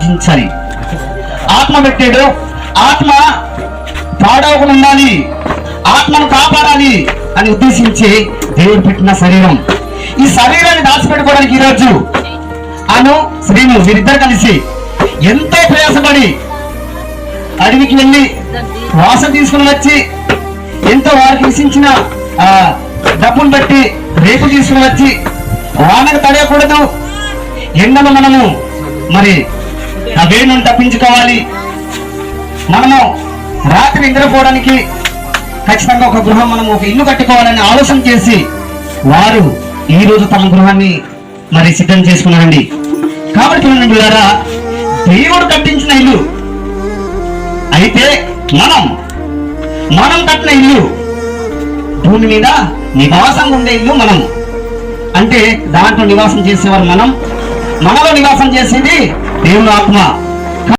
ఆలోచించాలి. ఆత్మ పెట్టాడు, ఆత్మ పాడవకుండా ఉండాలి, ఆత్మను కాపాడాలి అని ఉద్దేశించి దేవుడు పెట్టిన శరీరం. ఈ శరీరాన్ని దాచిపెట్టుకోవడానికి ఈరోజు అను శ్రీను వీరిద్దరు కలిసి ఎంతో ప్రయాసపడి అడవికి వెళ్ళి వాసన తీసుకుని వచ్చి ఎంతో వారికి విసించిన డబ్బును బట్టి రేపు తీసుకుని వచ్చి వానకు తడయకూడదు, ఎండను మనము మరి ఆ వేణుని తప్పించుకోవాలి, మనము రాత్రి నిద్రపోవడానికి ఖచ్చితంగా ఒక గృహం, మనం ఒక ఇల్లు కట్టుకోవాలని ఆలోచన చేసి వారు ఈ రోజు తమ గృహాన్ని మరి సిద్ధం చేసుకున్నారండి. కాబట్టి బిడ్డలారా, దేవుడు కట్టించిన ఇల్లు అయితే మనం కట్టిన ఇల్లు, భూమి మీద నివాసంగా ఉండే ఇల్లు మనం, అంటే దాంట్లో నివాసం చేసేవారు మనం, మనలో నివాసం చేసేది దేవుని ఆత్మ.